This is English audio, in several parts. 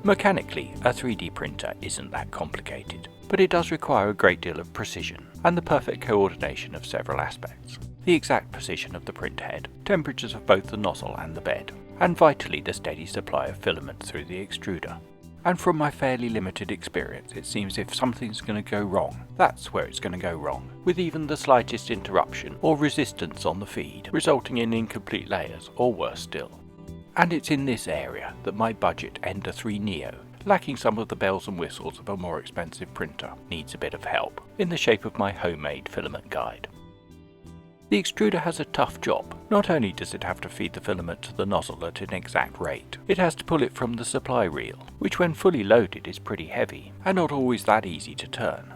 Mechanically, a 3D printer isn't that complicated, but it does require a great deal of precision and the perfect coordination of several aspects. The exact position of the print head, temperatures of both the nozzle and the bed, and vitally the steady supply of filament through the extruder. And from my fairly limited experience, it seems if something's going to go wrong, that's where it's going to go wrong, with even the slightest interruption or resistance on the feed, resulting in incomplete layers or worse still. And it's in this area that my budget Ender 3 Neo, lacking some of the bells and whistles of a more expensive printer, needs a bit of help, in the shape of my homemade filament guide. The extruder has a tough job. Not only does it have to feed the filament to the nozzle at an exact rate, it has to pull it from the supply reel, which when fully loaded is pretty heavy, and not always that easy to turn.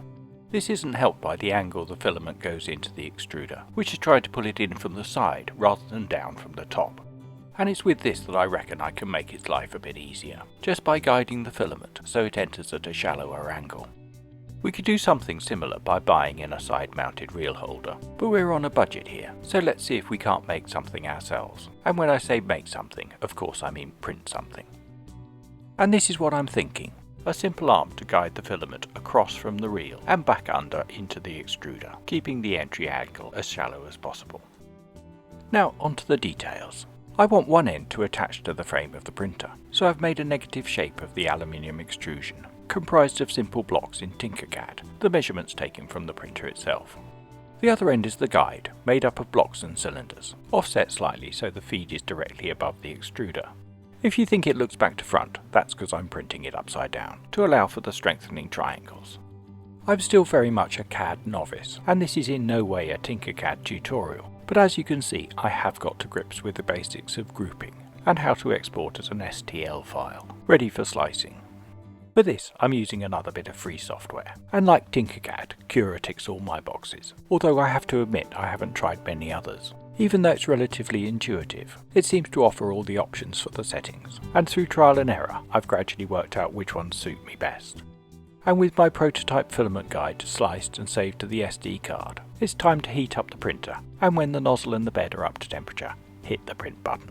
This isn't helped by the angle the filament goes into the extruder, which is trying to pull it in from the side rather than down from the top. And it's with this that I reckon I can make its life a bit easier, just by guiding the filament so it enters at a shallower angle. We could do something similar by buying in a side-mounted reel holder, but we're on a budget here, so let's see if we can't make something ourselves. And when I say make something, of course I mean print something. And this is what I'm thinking: a simple arm to guide the filament across from the reel and back under into the extruder, keeping the entry angle as shallow as possible. Now onto the details. I want one end to attach to the frame of the printer, so I've made a negative shape of the aluminium extrusion, comprised of simple blocks in Tinkercad, the measurements taken from the printer itself. The other end is the guide, made up of blocks and cylinders, offset slightly so the feed is directly above the extruder. If you think it looks back to front, that's because I'm printing it upside down, to allow for the strengthening triangles. I'm still very much a CAD novice, and this is in no way a Tinkercad tutorial, but as you can see I have got to grips with the basics of grouping, and how to export as an STL file, ready for slicing. For this I'm using another bit of free software, and like Tinkercad, Cura ticks all my boxes, although I have to admit I haven't tried many others. Even though it's relatively intuitive, it seems to offer all the options for the settings, and through trial and error I've gradually worked out which ones suit me best. And with my prototype filament guide sliced and saved to the SD card, it's time to heat up the printer, and when the nozzle and the bed are up to temperature, hit the print button.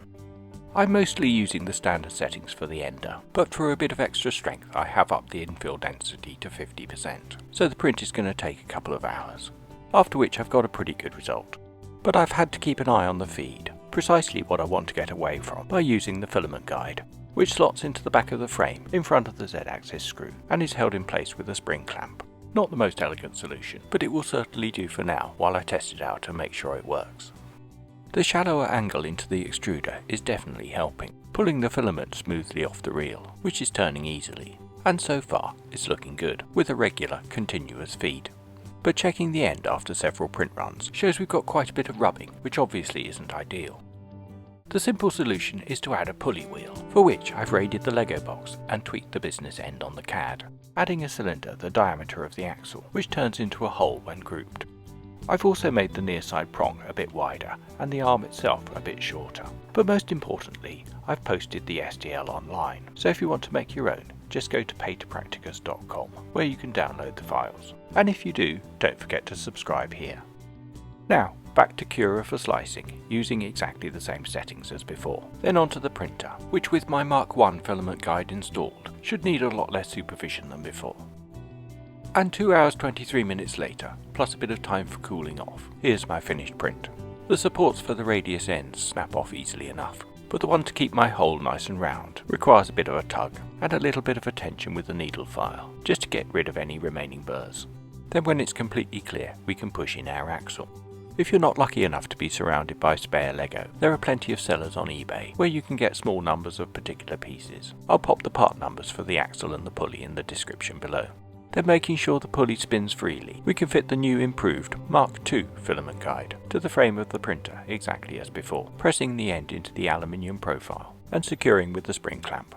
I'm mostly using the standard settings for the Ender, but for a bit of extra strength I have upped the infill density to 50%, so the print is going to take a couple of hours, after which I've got a pretty good result. But I've had to keep an eye on the feed, precisely what I want to get away from by using the filament guide, which slots into the back of the frame in front of the Z-axis screw and is held in place with a spring clamp. Not the most elegant solution, but it will certainly do for now while I test it out and make sure it works. The shallower angle into the extruder is definitely helping, pulling the filament smoothly off the reel, which is turning easily, and so far it's looking good, with a regular, continuous feed. But checking the end after several print runs shows we've got quite a bit of rubbing, which obviously isn't ideal. The simple solution is to add a pulley wheel, for which I've raided the Lego box and tweaked the business end on the CAD, adding a cylinder the diameter of the axle, which turns into a hole when grouped. I've also made the near side prong a bit wider and the arm itself a bit shorter, but most importantly I've posted the STL online, so if you want to make your own, just go to paterpracticus.com where you can download the files, and if you do, don't forget to subscribe here. Now, back to Cura for slicing, using exactly the same settings as before. Then onto the printer, which with my Mark I filament guide installed, should need a lot less supervision than before. And 2 hours 23 minutes later, plus a bit of time for cooling off, here's my finished print. The supports for the radius ends snap off easily enough, but the one to keep my hole nice and round requires a bit of a tug and a little bit of attention with the needle file, just to get rid of any remaining burrs. Then when it's completely clear, we can push in our axle. If you're not lucky enough to be surrounded by spare Lego, there are plenty of sellers on eBay where you can get small numbers of particular pieces. I'll pop the part numbers for the axle and the pulley in the description below. Then making sure the pulley spins freely, we can fit the new improved Mark II filament guide to the frame of the printer exactly as before, pressing the end into the aluminium profile and securing with the spring clamp.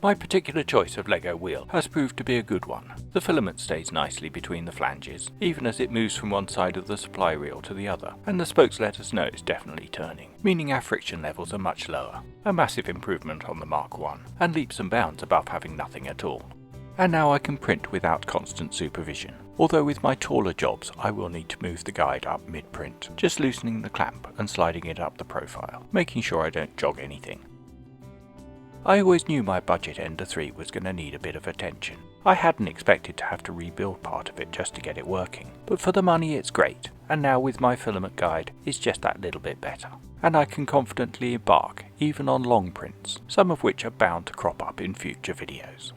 My particular choice of Lego wheel has proved to be a good one. The filament stays nicely between the flanges, even as it moves from one side of the supply reel to the other, and the spokes let us know it's definitely turning, meaning our friction levels are much lower, a massive improvement on the Mark I, and leaps and bounds above having nothing at all. And now I can print without constant supervision, although with my taller jobs I will need to move the guide up mid-print, just loosening the clamp and sliding it up the profile, making sure I don't jog anything. I always knew my budget Ender 3 was going to need a bit of attention. I hadn't expected to have to rebuild part of it just to get it working, but for the money it's great, and now with my filament guide it's just that little bit better. And I can confidently embark even on long prints, some of which are bound to crop up in future videos.